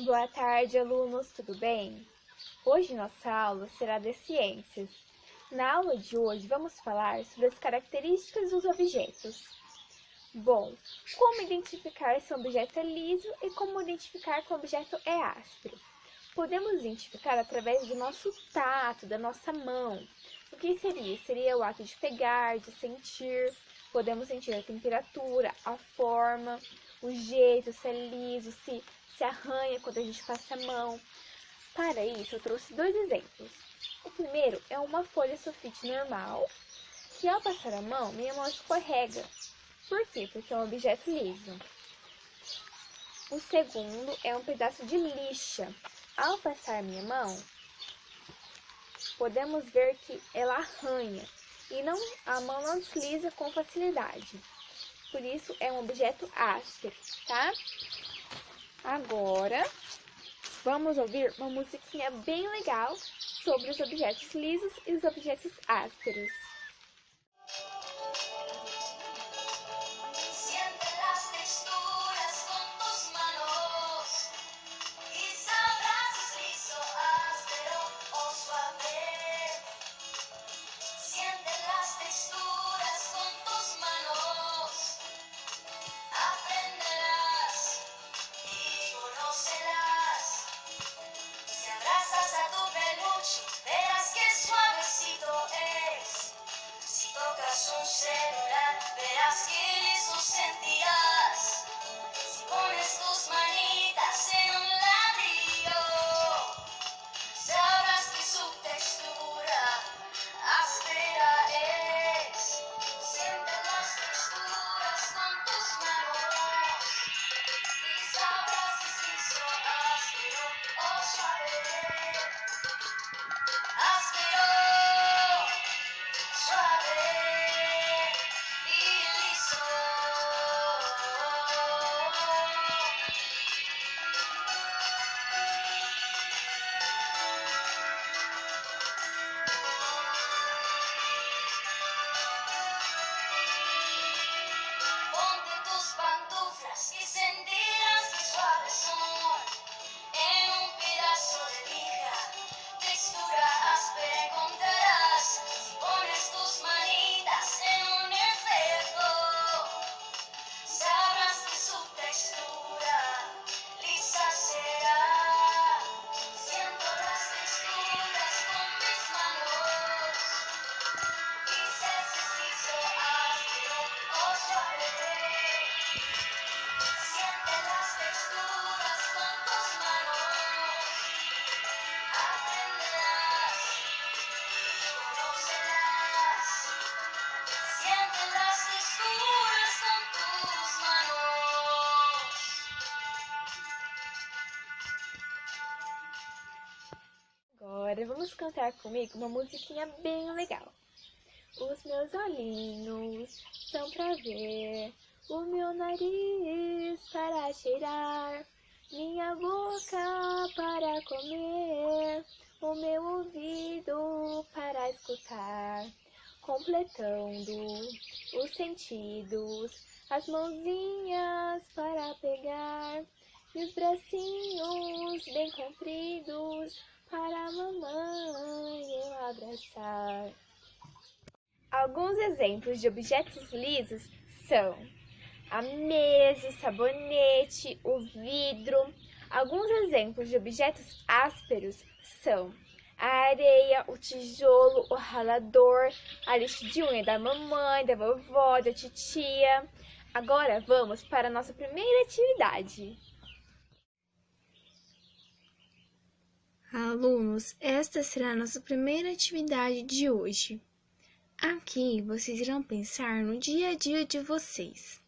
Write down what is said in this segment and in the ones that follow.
Boa tarde, alunos, tudo bem? Hoje nossa aula será de ciências. Na aula de hoje vamos falar sobre as características dos objetos. Bom, como identificar se um objeto é liso e como identificar que o objeto é áspero? Podemos identificar através do nosso tato, da nossa mão. O que seria? Seria o ato de pegar, de sentir. Podemos sentir a temperatura, a forma, o jeito, se é liso, se arranha quando a gente passa a mão. Para isso, eu trouxe dois exemplos. O primeiro é uma folha sulfite normal, que ao passar a mão, minha mão escorrega. Por quê? Porque é um objeto liso. O segundo é um pedaço de lixa. Ao passar minha mão, podemos ver que ela arranha e a mão não desliza com facilidade. Por isso, é um objeto áspero, tá? Agora, vamos ouvir uma musiquinha bem legal sobre os objetos lisos e os objetos ásperos. Un celular, verás que liso sentirás. Si pones tus manitas en un ladrillo, sabrás que su textura áspera es. Siente las texturas con tus manos y sabrás si es liso, áspero o suave. Áspero, suave. Agora vamos cantar comigo uma musiquinha bem legal. Os meus olhinhos são pra ver, o meu nariz para cheirar, minha boca para comer, o meu ouvido para escutar, completando os sentidos, as mãozinhas para pegar e os bracinhos bem compridos para a mamãe eu abraçar. Alguns exemplos de objetos lisos são a mesa, o sabonete, o vidro. Alguns exemplos de objetos ásperos são a areia, o tijolo, o ralador, a lixa de unha da mamãe, da vovó, da titia. Agora vamos para a nossa primeira atividade. Alunos, esta será a nossa primeira atividade de hoje. Aqui vocês irão pensar no dia a dia de vocês,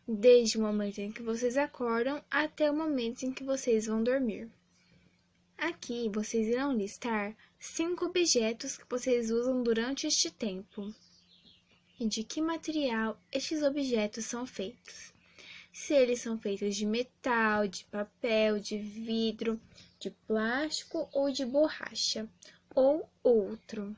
desde o momento em que vocês acordam até o momento em que vocês vão dormir. Aqui vocês irão listar 5 objetos que vocês usam durante este tempo e de que material estes objetos são feitos. Se eles são feitos de metal, de papel, de vidro, de plástico ou de borracha, ou outro.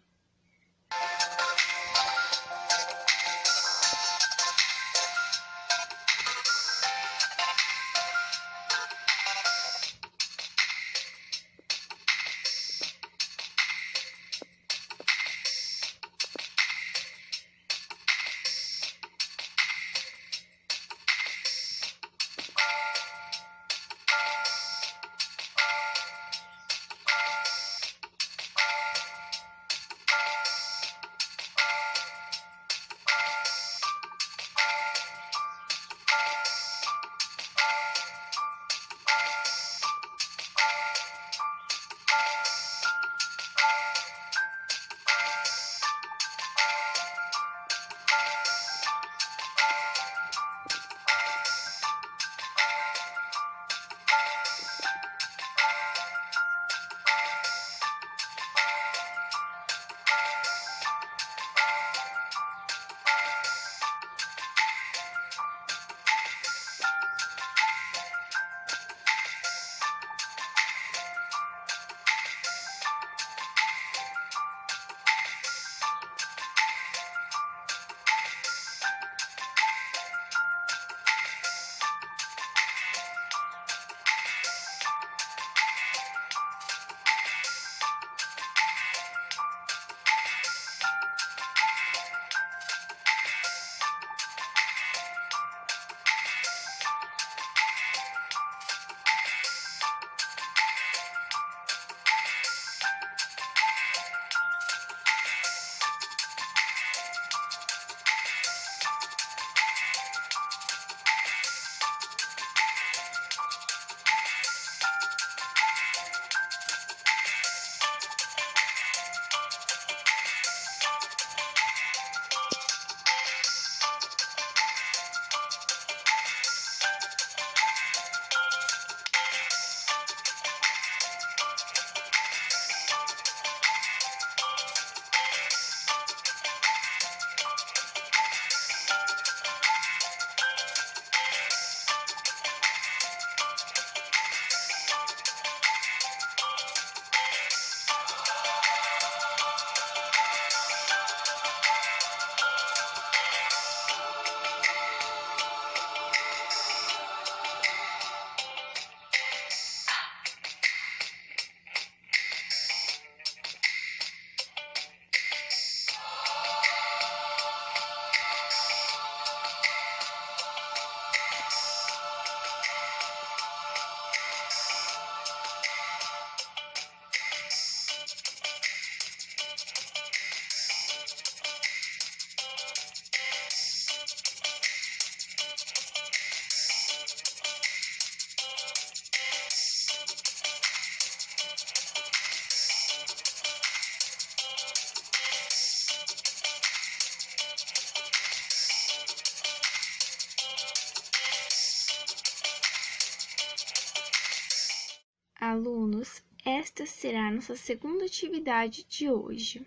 alunos, esta será a nossa segunda atividade de hoje.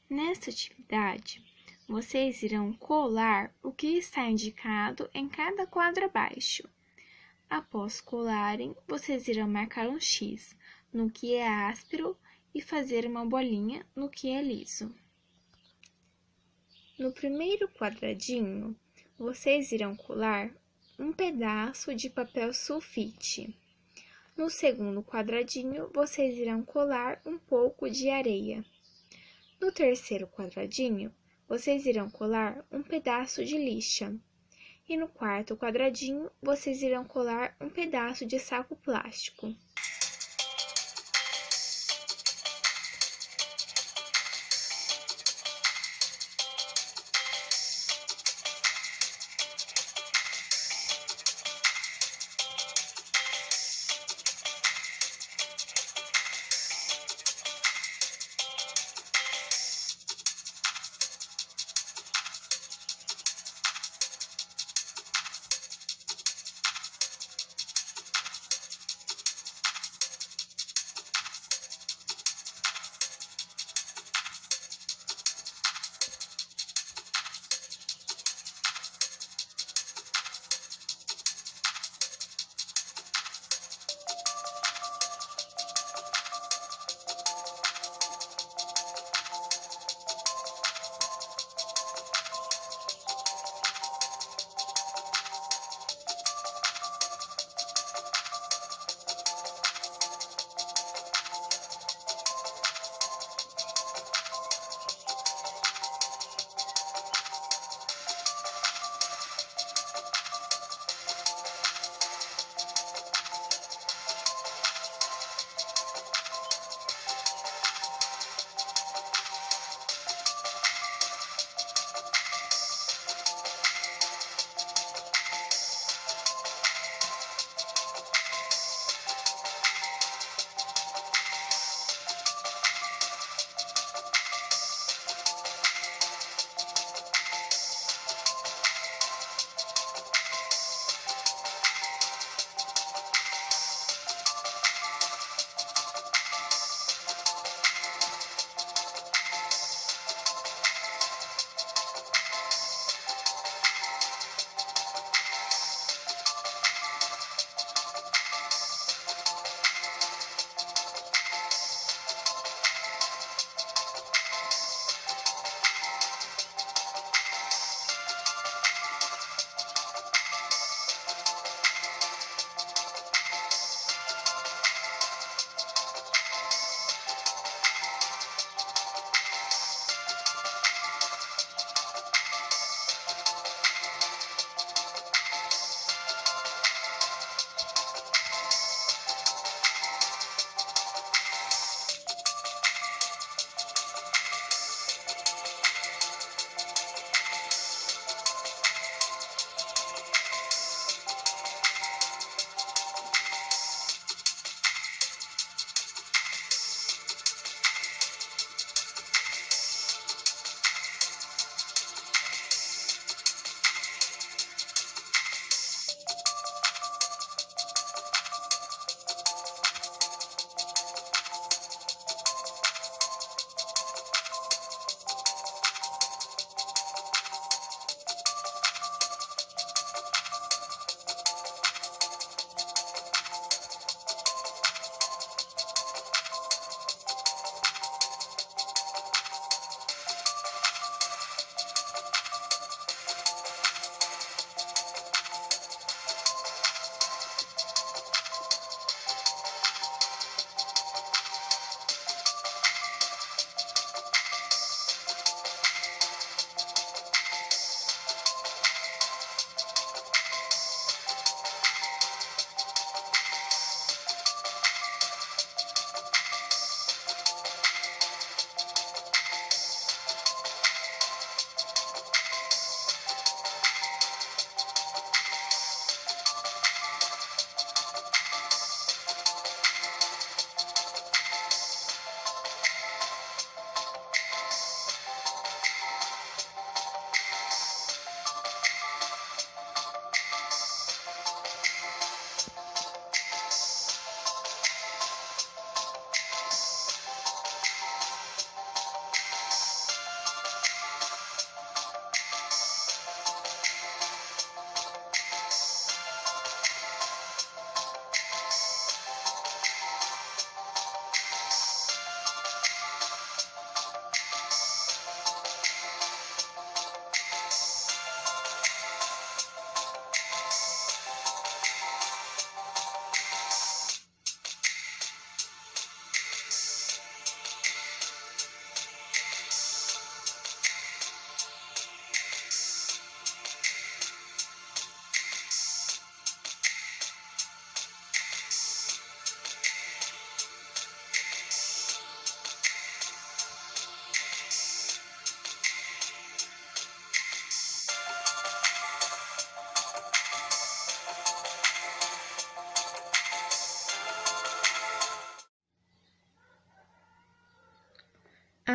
Nesta atividade, vocês irão colar o que está indicado em cada quadro abaixo. Após colarem, vocês irão marcar um X no que é áspero e fazer uma bolinha no que é liso. No primeiro quadradinho, vocês irão colar um pedaço de papel sulfite. No segundo quadradinho, vocês irão colar um pouco de areia. No terceiro quadradinho, vocês irão colar um pedaço de lixa. E no quarto quadradinho, vocês irão colar um pedaço de saco plástico.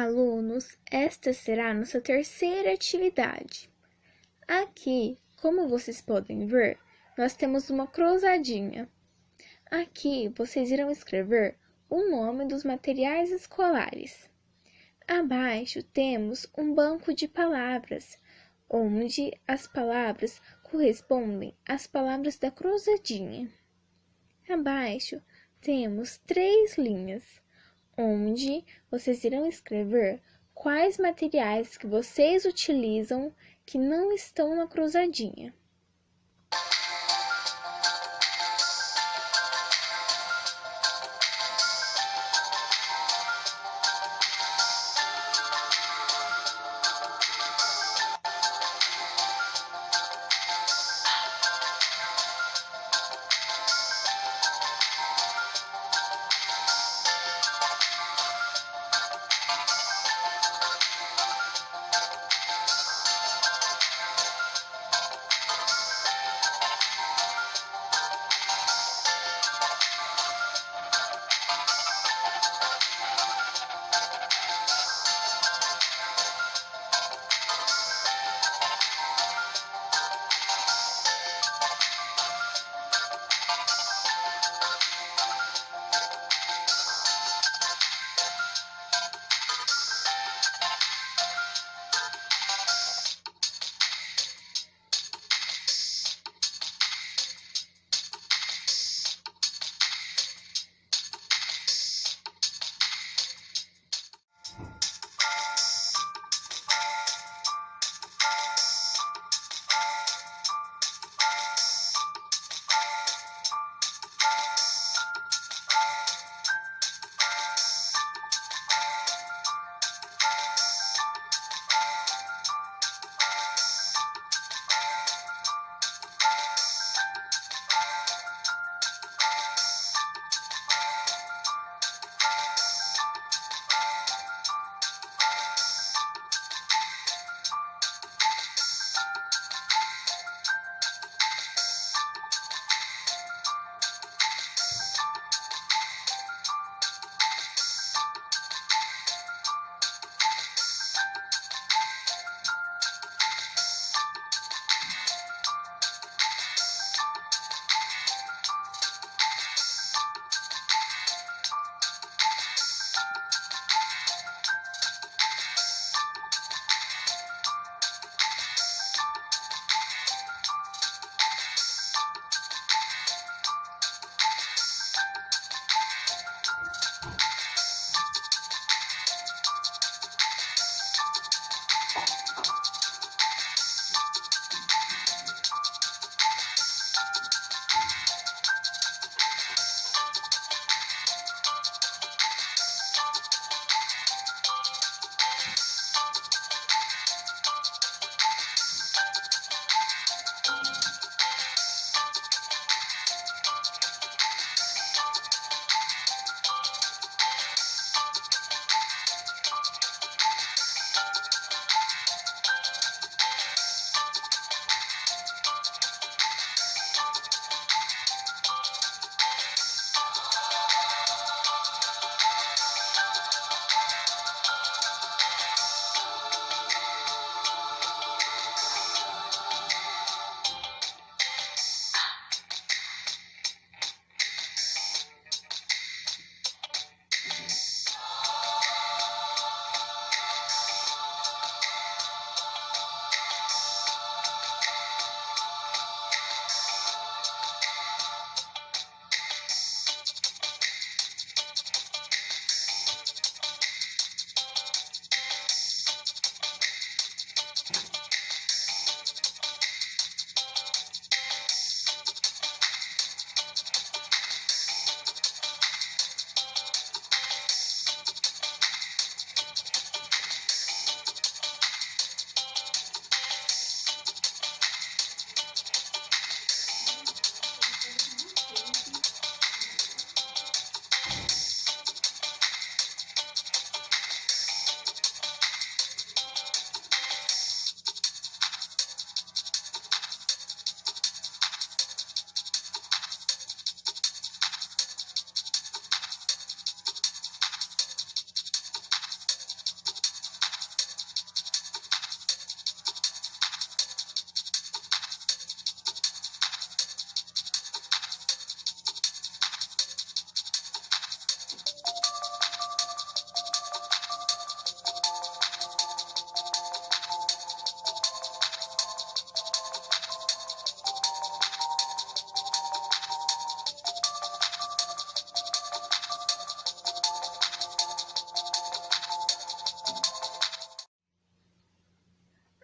Alunos, esta será a nossa terceira atividade. Aqui, como vocês podem ver, nós temos uma cruzadinha. Aqui, vocês irão escrever o nome dos materiais escolares. Abaixo temos um banco de palavras, onde as palavras correspondem às palavras da cruzadinha. Abaixo temos 3 linhas, onde vocês irão escrever quais materiais que vocês utilizam que não estão na cruzadinha.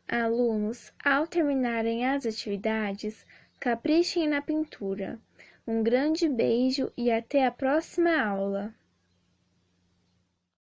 Alunos, ao terminarem as atividades, caprichem na pintura. Um grande beijo e até a próxima aula!